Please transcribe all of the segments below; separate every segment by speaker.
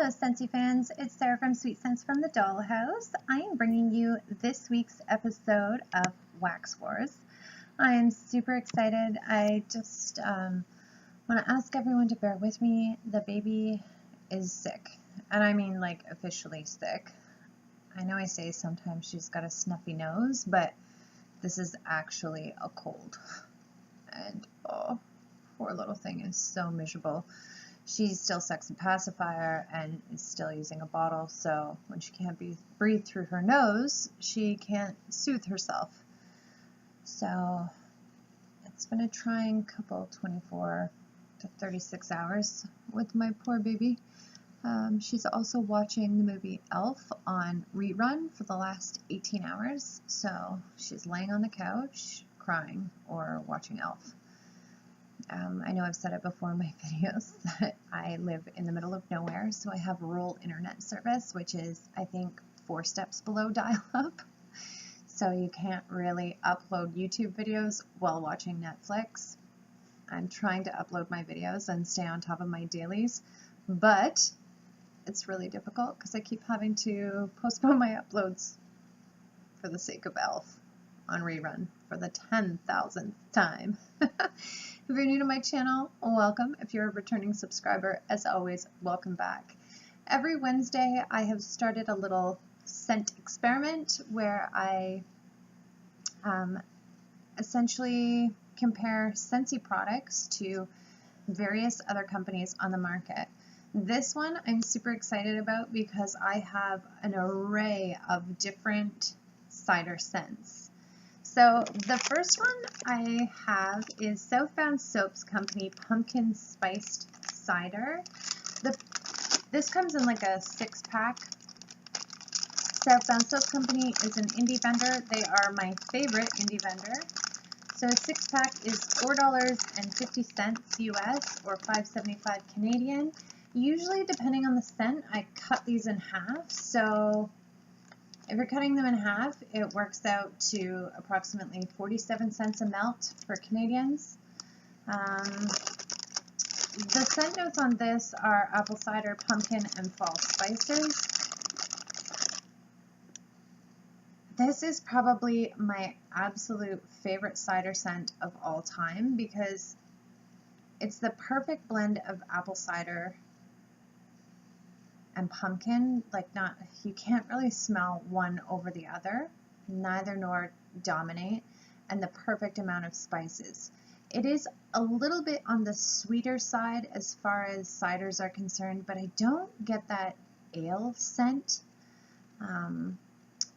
Speaker 1: Hello Scentsy fans, it's Sarah from Sweet Scents from the Dollhouse. I am bringing you this week's episode of Wax Wars. I am super excited. I just want to ask everyone to bear with me. The baby is sick, and I mean like officially sick. I know I say sometimes she's got a snuffy nose, but this is actually a cold. And oh, poor little thing is so miserable. She still sucks a pacifier and is still using a bottle, so when she can't breathe through her nose, she can't soothe herself. So it's been a trying couple 24 to 36 hours with my poor baby. She's also watching the movie Elf on rerun for the last 18 hours, so she's laying on the couch crying or watching Elf. I know I've said it before in my videos that I live in the middle of nowhere, so I have rural internet service, which is, I think, 4 steps below dial-up. So you can't really upload YouTube videos while watching Netflix. I'm trying to upload my videos and stay on top of my dailies, but it's really difficult because I keep having to postpone my uploads for the sake of Elf on rerun for the 10,000th time. If you're new to my channel, welcome. If you're a returning subscriber, as always, welcome back. Every Wednesday, I have started a little scent experiment where I essentially compare Scentsy products to various other companies on the market. This one I'm super excited about because I have an array of different cider scents. So the first one I have is Southbound Soaps Company Pumpkin Spiced Cider. This comes in like a 6-pack. Southbound Soap Company is an indie vendor. They are my favorite indie vendor. So a 6-pack is $4.50 US or $5.75 Canadian. Usually, depending on the scent, I cut these in half. So if you're cutting them in half, it works out to approximately 47 cents a melt for Canadians. The scent notes on this are apple cider, pumpkin, and fall spices. This is probably my absolute favorite cider scent of all time because it's the perfect blend of apple cider and pumpkin. You can't really smell one over the other, neither nor dominate, and the perfect amount of spices. It is a little bit on the sweeter side as far as ciders are concerned, but I don't get that ale scent.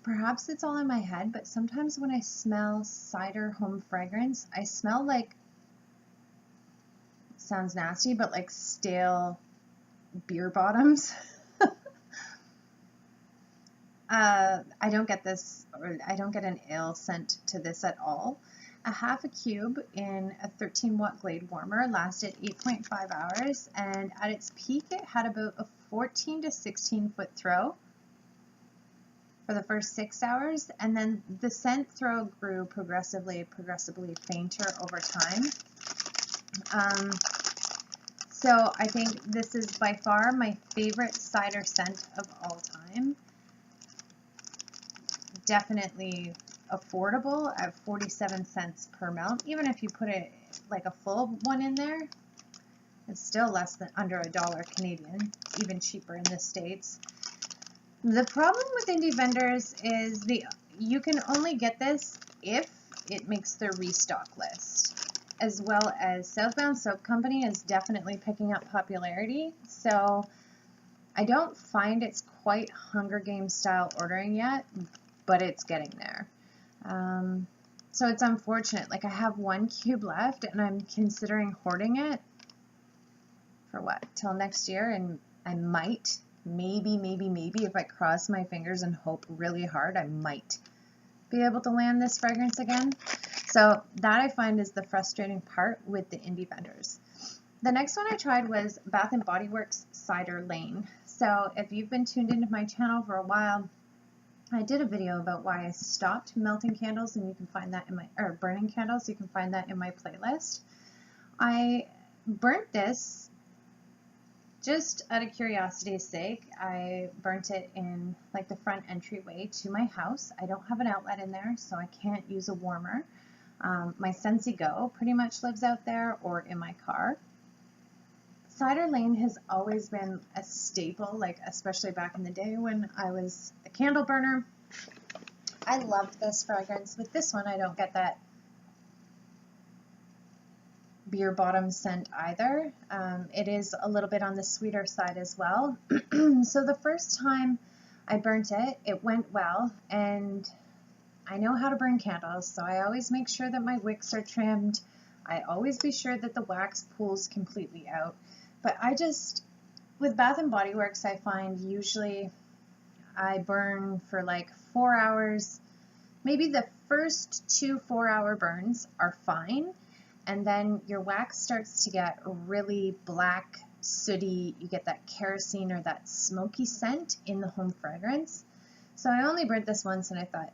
Speaker 1: Perhaps it's all in my head, but sometimes when I smell cider home fragrance, I smell like, sounds nasty, but like stale beer bottoms. I don't get this, or I don't get an ale scent to this at all. A half a cube in a 13-watt Glade warmer lasted 8.5 hours, and at its peak it had about a 14 to 16 foot throw for the first 6 hours, and then the scent throw grew progressively fainter over time. So I think this is by far my favorite cider scent of all time. Definitely affordable at 47 cents per melt. Even if you put it like a full one in there, it's still less than under $1 Canadian, even cheaper in the States. The problem with indie vendors is you can only get this if it makes their restock list, as well as Southbound Soap Company is definitely picking up popularity. So I don't find it's quite Hunger Games style ordering yet, but it's getting there. So it's unfortunate. Like, I have 1 cube left and I'm considering hoarding it for what, till next year, and I might, maybe if I cross my fingers and hope really hard, I might be able to land this fragrance again. So that I find is the frustrating part with the indie vendors. The next one I tried was Bath & Body Works Cider Lane. So if you've been tuned into my channel for a while, I did a video about why I stopped melting candles, and you can find that in my, or burning candles, you can find that in my playlist. I burnt this Just out of curiosity's sake, I burnt it in like the front entryway to my house. I don't have an outlet in there, so I can't use a warmer. My Scentsy Go pretty much lives out there or in my car. Cider Lane has always been a staple, like especially back in the day when I was a candle burner. I loved this fragrance. With this one, I don't get that beer bottom scent either. It is a little bit on the sweeter side as well. So the first time I burnt it, it went well, and I know how to burn candles, so I always make sure that my wicks are trimmed. I always be sure that the wax pulls completely out. But with Bath & Body Works, I find usually I burn for like 4 hours. Maybe the first 2 4-hour burns are fine. And then your wax starts to get really black, sooty. You get that kerosene or that smoky scent in the home fragrance. So I only burnt this once and I thought,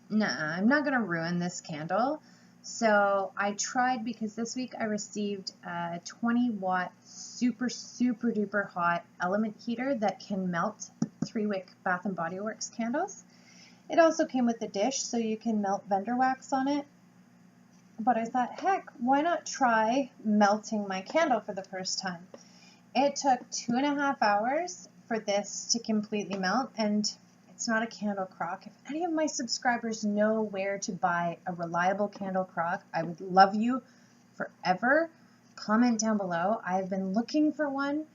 Speaker 1: nah, I'm not going to ruin this candle. So I tried, because this week I received a 20-watt super, super duper hot element heater that can melt 3-wick Bath & Body Works candles. It also came with a dish so you can melt vendor wax on it. But I thought, heck, why not try melting my candle for the first time? It took 2.5 hours for this to completely melt, and it's not a candle crock. If any of my subscribers know where to buy a reliable candle crock, I would love you forever. Comment down below. I've been looking for one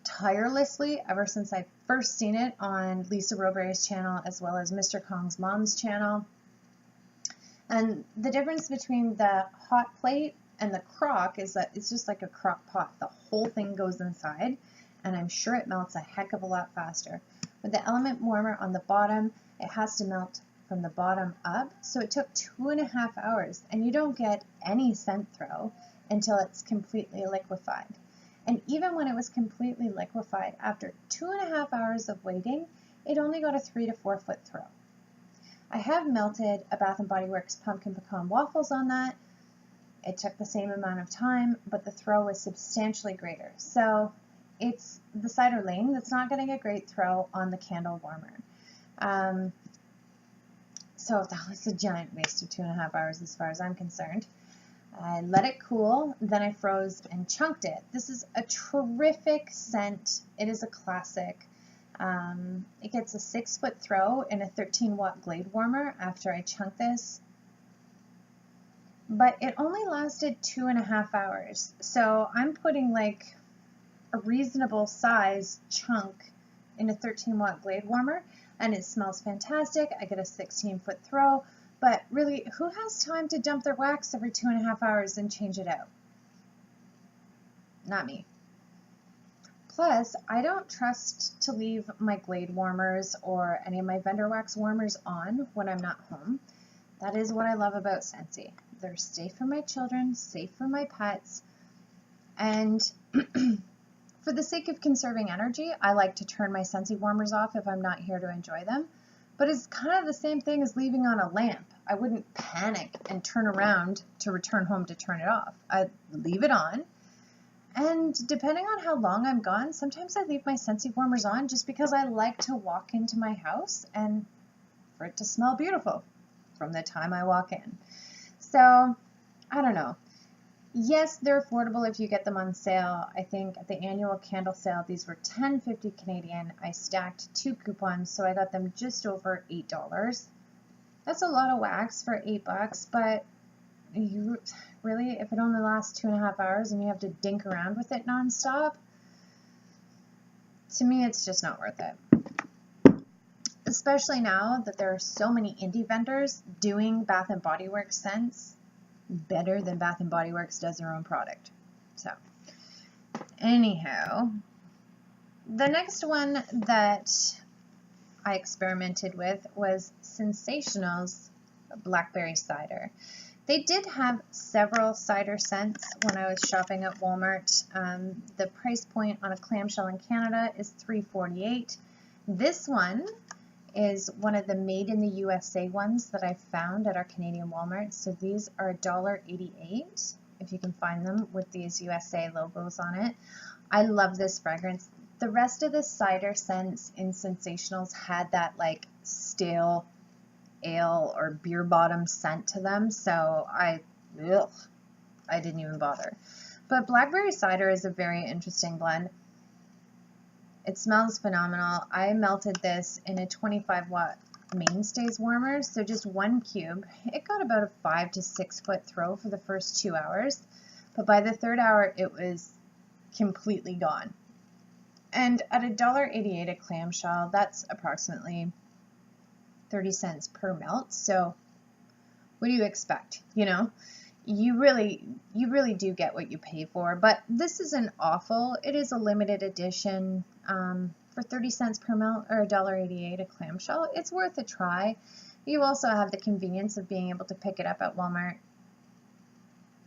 Speaker 1: tirelessly ever since I first seen it on Lisa Roberry's channel as well as Mr. Kong's mom's channel. And the difference between the hot plate and the crock is that it's just like a crock pot. The whole thing goes inside, and I'm sure it melts a heck of a lot faster. With the element warmer on the bottom, it has to melt from the bottom up, so it took 2.5 hours, and you don't get any scent throw until it's completely liquefied. And even when it was completely liquefied, after 2.5 hours of waiting, it only got a 3 to 4 foot throw. I have melted a Bath & Body Works pumpkin pecan waffles on that. It took the same amount of time, but the throw was substantially greater. So it's the Cider Lane that's not getting a great throw on the candle warmer. So that was a giant waste of 2.5 hours as far as I'm concerned. I let it cool, then I froze and chunked it. This is a terrific scent. It is a classic. It gets a 6-foot throw in a 13-watt glade warmer after I chunked this. But it only lasted 2.5 hours. So I'm putting like a reasonable size chunk in a 13-watt glade warmer, and it smells fantastic. I get a 16-foot throw. But really, who has time to dump their wax every 2.5 hours and change it out? Not me. Plus, I don't trust to leave my Glade warmers or any of my vendor wax warmers on when I'm not home. That is what I love about Scentsy. They're safe for my children, safe for my pets, and for the sake of conserving energy, I like to turn my Scentsy warmers off if I'm not here to enjoy them. But it's kind of the same thing as leaving on a lamp. I wouldn't panic and turn around to return home to turn it off. I'd leave it on. And depending on how long I'm gone, sometimes I leave my Scentsy warmers on just because I like to walk into my house and for it to smell beautiful from the time I walk in. So, I don't know. Yes, they're affordable if you get them on sale. I think at the annual candle sale, these were $10.50 Canadian. I stacked 2 coupons, so I got them just over $8. That's a lot of wax for $8, but you really, if it only lasts 2.5 hours and you have to dink around with it nonstop, to me, it's just not worth it. Especially now that there are so many indie vendors doing Bath & Body Works scents better than Bath & Body Works does their own product. So, anyhow, the next one that I experimented with was Sensationals Blackberry Cider. They did have several cider scents when I was shopping at Walmart. The price point on a clamshell in Canada is $3.48. This one is one of the made in the USA ones that I found at our Canadian Walmart. So these are $1.88 if you can find them with these USA logos on it. I love this fragrance. The rest of the cider scents in Sensationals had that like stale ale or beer bottom scent to them, so I didn't even bother. But blackberry cider is a very interesting blend. It smells phenomenal. I melted this in a 25-watt mainstays warmer, so just 1 cube. It got about a 5 to 6 foot throw for the first 2 hours, but by the 3rd hour it was completely gone. And at $1.88 a clamshell, that's approximately 30 cents per melt. So what do you expect? You know, you really do get what you pay for. But this isn't awful. It is a limited edition for 30 cents per melt or $1.88 a clamshell. It's worth a try. You also have the convenience of being able to pick it up at Walmart.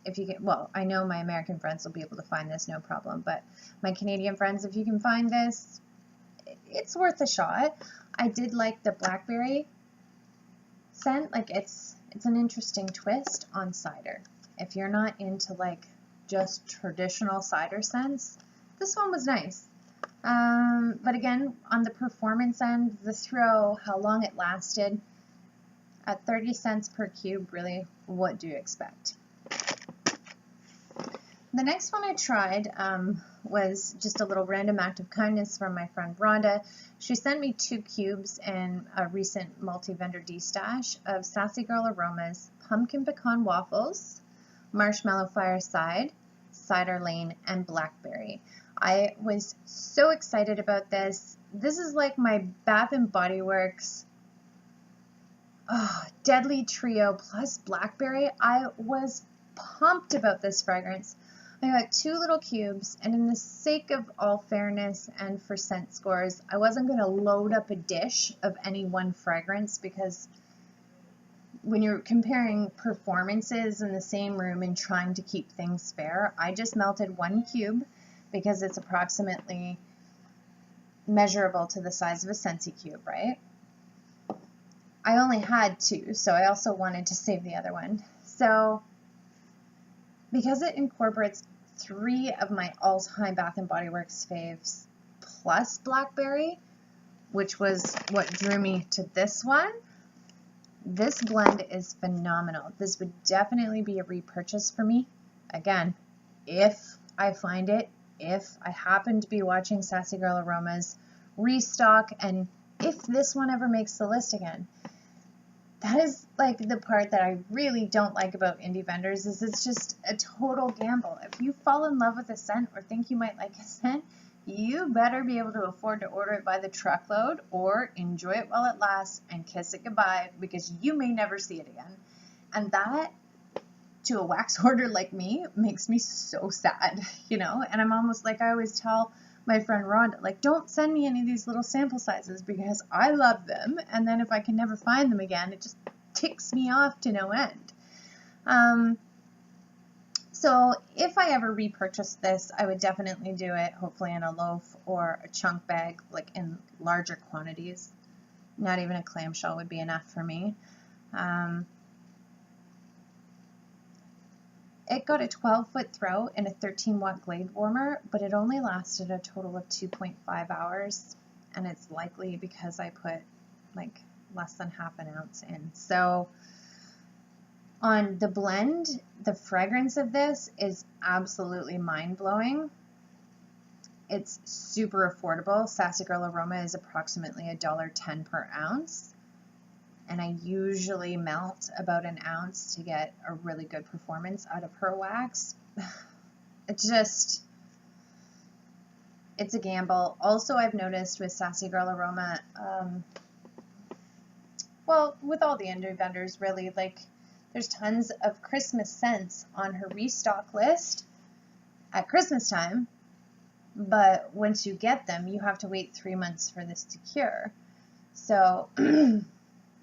Speaker 1: If you get, well, I know my American friends will be able to find this no problem, but my Canadian friends, if you can find this, it's worth a shot. I did like the blackberry scent. Like it's an interesting twist on cider. If you're not into like just traditional cider scents, this one was nice. But again, on the performance end, the throw, how long it lasted, at 30 cents per cube, really, what do you expect? The next one I tried was just a little random act of kindness from my friend Rhonda. She sent me 2 cubes in a recent multi-vendor de-stash of Sassy Girl Aromas Pumpkin Pecan Waffles, Marshmallow Fireside, Cider Lane, and Blackberry. I was so excited about this. This is like my Bath & Body Works Deadly Trio plus Blackberry. I was pumped about this fragrance. I got 2 little cubes, and in the sake of all fairness and for scent scores, I wasn't going to load up a dish of any one fragrance, because when you're comparing performances in the same room and trying to keep things fair, I just melted 1 cube because it's approximately measurable to the size of a Scentsy cube, right? I only had 2, so I also wanted to save the other one. So because it incorporates 3 of my all-time Bath & Body Works faves plus Blackberry, which was what drew me to this one, this blend is phenomenal. This would definitely be a repurchase for me. Again, if I find it, if I happen to be watching Sassy Girl Aromas restock, and if this one ever makes the list again. That is like the part that I really don't like about indie vendors, is it's just a total gamble. If you fall in love with a scent or think you might like a scent, you better be able to afford to order it by the truckload or enjoy it while it lasts and kiss it goodbye, because you may never see it again. And that, to a wax hoarder like me, makes me so sad, you know? And I'm almost like, I always tell my friend Rhonda, like, don't send me any of these little sample sizes because I love them, and then if I can never find them again, it just ticks me off to no end. So if I ever repurchase this, I would definitely do it, hopefully in a loaf or a chunk bag, like in larger quantities. Not even a clamshell would be enough for me. It got a 12-foot throw in a 13-watt Glade warmer, but it only lasted a total of 2.5 hours, and it's likely because I put like less than half an ounce in. So on the blend, the fragrance of this is absolutely mind-blowing. It's super affordable. Sassy Girl Aroma is approximately $1.10 per ounce. And I usually melt about an ounce to get a really good performance out of her wax. It's a gamble. Also, I've noticed with Sassy Girl Aroma, well, with all the indie vendors, really, like, there's tons of Christmas scents on her restock list at Christmas time, but once you get them, you have to wait 3 months for this to cure. So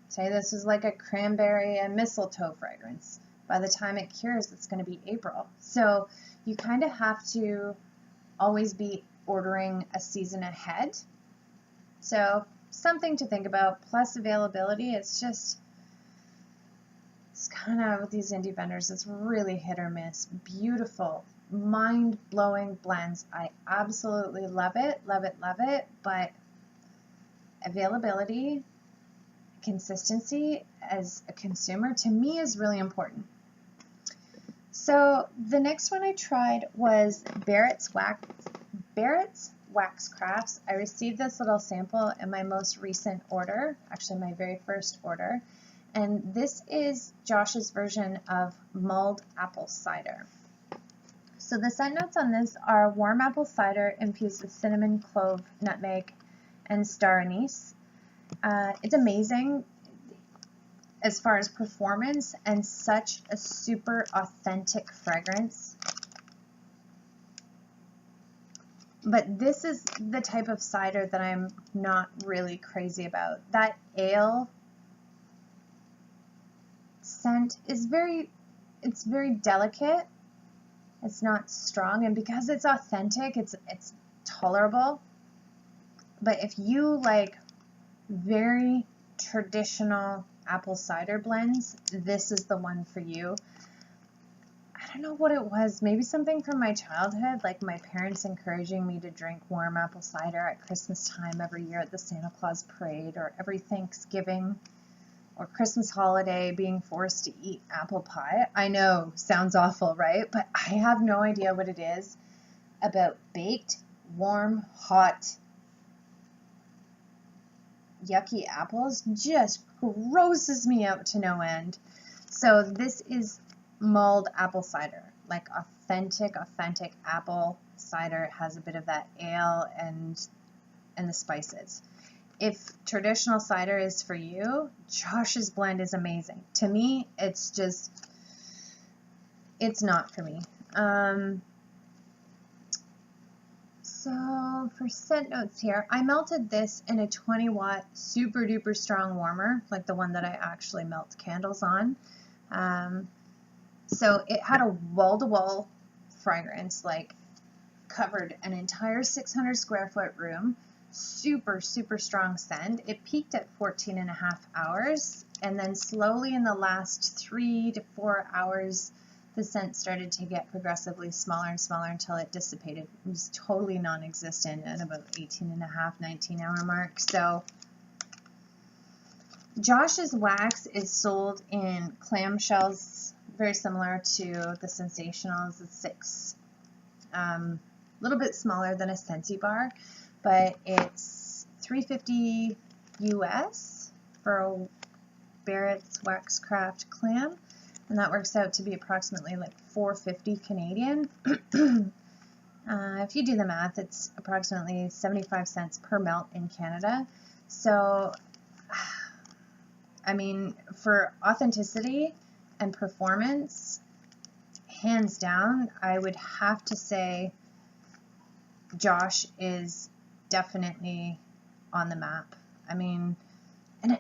Speaker 1: say this is like a cranberry and mistletoe fragrance. By the time it cures, it's going to be April. So you kind of have to always be ordering a season ahead. So something to think about. Plus availability, it's kind of with these indie vendors, it's really hit or miss. Beautiful, mind-blowing blends. I absolutely love it, love it, love it, but availability, consistency as a consumer to me is really important. So the next one I tried was Barrett's Wax Crafts. I received this little sample in my most recent order, actually my very first order, and this is Josh's version of mulled apple cider. So the scent notes on this are warm apple cider infused with cinnamon, clove, nutmeg, and star anise. It's amazing as far as performance and such a super authentic fragrance. But this is the type of cider that I'm not really crazy about. That ale scent is very delicate. It's not strong, and because it's authentic, it's tolerable. But if you like very traditional apple cider blends, this is the one for you. I don't know what it was, maybe something from my childhood, like my parents encouraging me to drink warm apple cider at Christmas time every year at the Santa Claus parade, or every Thanksgiving or Christmas holiday being forced to eat apple pie. I know, sounds awful, right? But I have no idea what it is about baked, warm, hot, yucky apples. Just grosses me out to no end. So this is mulled apple cider, like authentic apple cider. It has a bit of that ale and the spices. If traditional cider is for you, Josh's blend is amazing. To me, it's not for me. So for scent notes here, I melted this in a 20 watt super duper strong warmer, like the one that I actually melt candles on. So it had a wall-to-wall fragrance, like covered an entire 600 square foot room. Super strong scent. It peaked at 14.5 hours, and then slowly in the last 3 to 4 hours the scent started to get progressively smaller and smaller until it dissipated. It was totally non-existent at about 18.5, 19 hour mark. So Josh's wax is sold in clamshells, very similar to the Sensationals. It's a little bit smaller than a Scentsy bar, but it's $3.50 US for a Barrett's Waxcraft clam, and that works out to be approximately like $4.50 Canadian. If you do the math, it's approximately 75 cents per melt in Canada. So, I mean, for authenticity and performance, hands down, I would have to say Josh is definitely on the map. I mean, and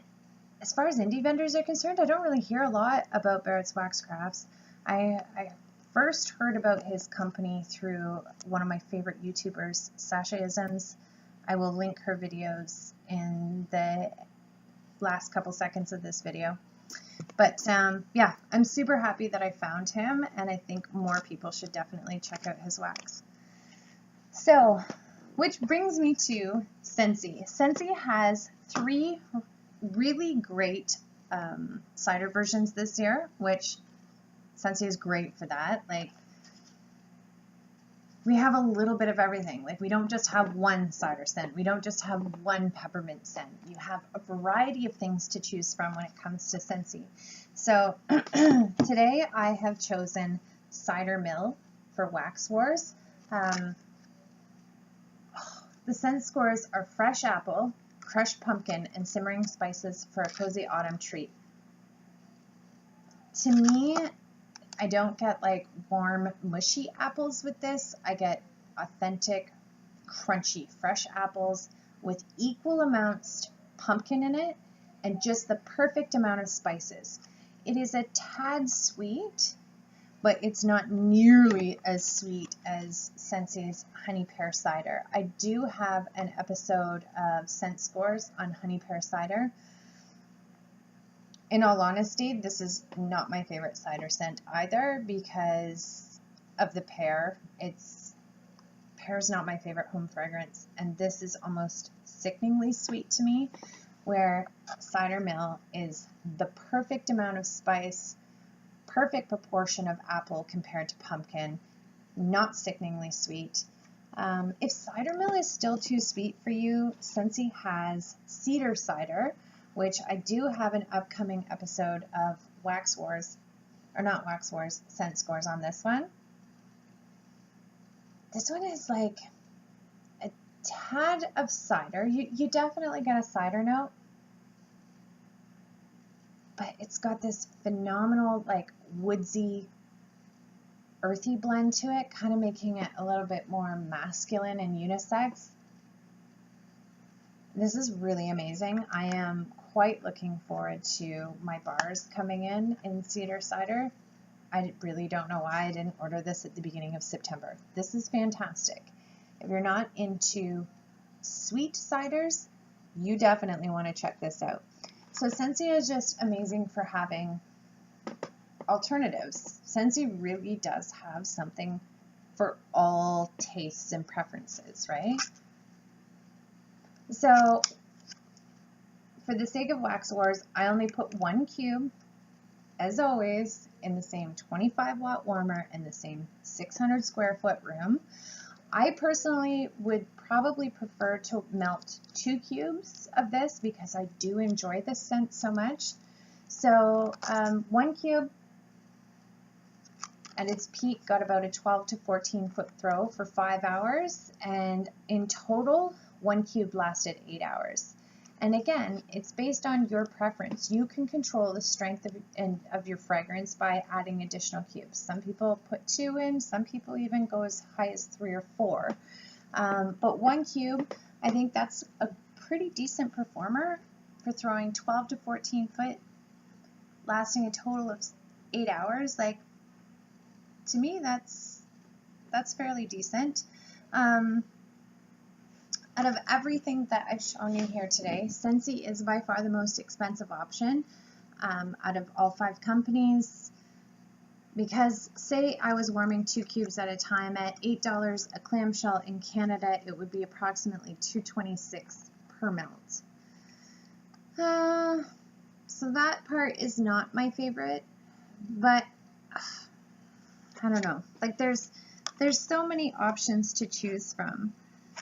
Speaker 1: as far as indie vendors are concerned, I don't really hear a lot about Barrett's Wax Crafts. I first heard about his company through one of my favorite YouTubers, Sashaisms. I will link her videos in the last couple seconds of this video. But yeah, I'm super happy that I found him, and I think more people should definitely check out his wax. So, which brings me to Scentsy. Scentsy has 3 really great cider versions this year, which Scentsy is great for that. Like, we have a little bit of everything. Like, we don't just have one cider scent. We don't just have one peppermint scent. You have a variety of things to choose from when it comes to Scentsy. So today I have chosen Cider Mill for Wax Wars. The scent scores are fresh apple, crushed pumpkin, and simmering spices for a cozy autumn treat. To me, I don't get like warm, mushy apples with this. I get authentic, crunchy, fresh apples with equal amounts pumpkin in it and just the perfect amount of spices. It is a tad sweet, but it's not nearly as sweet as Scentsy's honey pear cider. I do have an episode of scent scores on honey pear cider. In all honesty, this is not my favorite cider scent either, because of the pear. Pear's not my favorite home fragrance, and this is almost sickeningly sweet to me, where Cider Mill is the perfect amount of spice, perfect proportion of apple compared to pumpkin, not sickeningly sweet. If Cider Mill is still too sweet for you, Scentsy has Cedar Cider, which I do have an upcoming episode of Wax Wars, or not Wax Wars, Scent Scores on this one. This one is like a tad of cider. You definitely get a cider note, but it's got this phenomenal like woodsy, earthy blend to it, kind of making it a little bit more masculine and unisex. This is really amazing. I am quite looking forward to my bars coming in Cedar Cider. I really don't know why I didn't order this at the beginning of September. This is fantastic. If you're not into sweet ciders, you definitely want to check this out. So Scentsy is just amazing for having alternatives. Scentsy really does have something for all tastes and preferences, right? So for the sake of Wax Wars, I only put 1 cube, as always, in the same 25 watt warmer in the same 600 square foot room. I personally would probably prefer to melt 2 cubes of this because I do enjoy this scent so much. So 1 cube at its peak got about a 12 to 14 foot throw for 5 hours, and in total 1 cube lasted 8 hours. And again, it's based on your preference. You can control the strength of your fragrance by adding additional cubes. Some people put 2 in, some people even go as high as 3 or 4. But 1 cube, I think that's a pretty decent performer for throwing 12 to 14 foot, lasting a total of 8 hours. Like, to me, that's fairly decent. Out of everything that I've shown you here today, Scentsy is by far the most expensive option out of all 5 companies, because say I was warming 2 cubes at a time at $8 a clamshell in Canada, it would be approximately $2.26 per melt. So that part is not my favorite, but I don't know. Like there's so many options to choose from.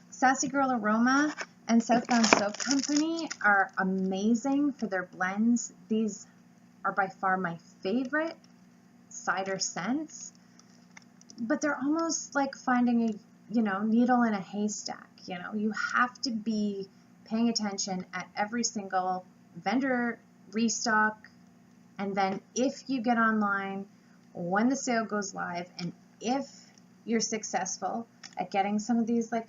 Speaker 1: Sassy Girl Aroma and Southbound Soap Company are amazing for their blends. These are by far my favorite cider scents, but they're almost like finding a needle in a haystack. You have to be paying attention at every single vendor restock, and then if you get online when the sale goes live, and if you're successful at getting some of these, like,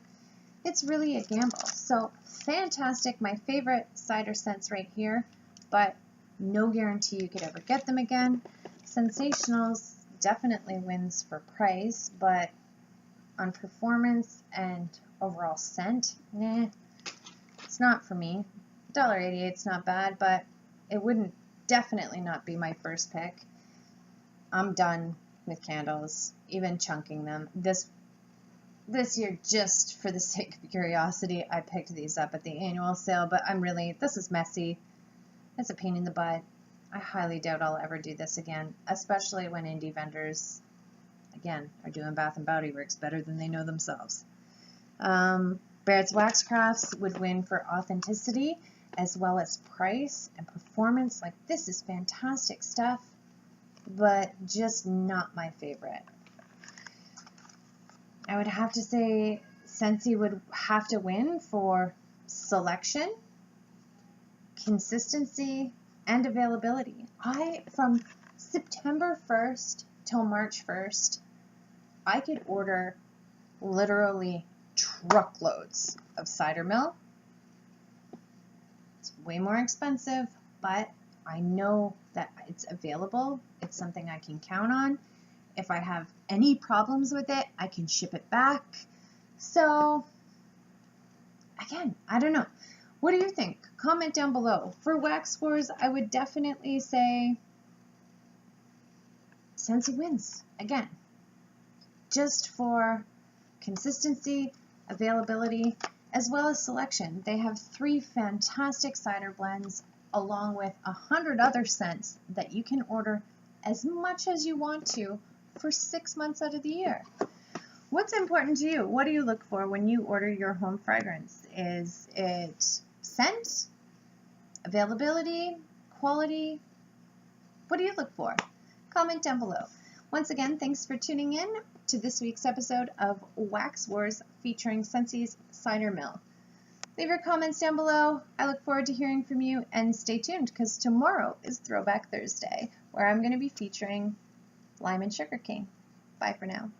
Speaker 1: it's really a gamble. So fantastic, my favorite cider scents right here, but no guarantee you could ever get them again. Sensationals definitely wins for price, but on performance and overall scent, nah, it's not for me. $1.88 is not bad, but it wouldn't definitely not be my first pick. I'm done with candles, even chunking them. This year, just for the sake of curiosity, I picked these up at the annual sale, but this is messy. It's a pain in the butt. I highly doubt I'll ever do this again, especially when indie vendors, again, are doing Bath & Body Works better than they know themselves. Barrett's Wax Crafts would win for authenticity as well as price and performance. Like, this is fantastic stuff, but just not my favorite. I would have to say Scentsy would have to win for selection, consistency, and availability. From September 1st till March 1st, I could order literally truckloads of Cider Mill. It's way more expensive, but I know that it's available. It's something I can count on. If I have any problems with it, I can ship it back. So, again, I don't know. What do you think? Comment down below. For Wax Wars, I would definitely say Scentsy wins. Again, just for consistency, availability, as well as selection. They have 3 fantastic cider blends along with 100 other scents that you can order as much as you want to for 6 months out of the year. What's important to you? What do you look for when you order your home fragrance? Is it scent, availability, quality? What do you look for? Comment down below. Once again, thanks for tuning in to this week's episode of Wax Wars featuring Scentsy's Cider Melt. Leave your comments down below. I look forward to hearing from you, and stay tuned because tomorrow is Throwback Thursday, where I'm going to be featuring Lime and Sugar Cane. Bye for now.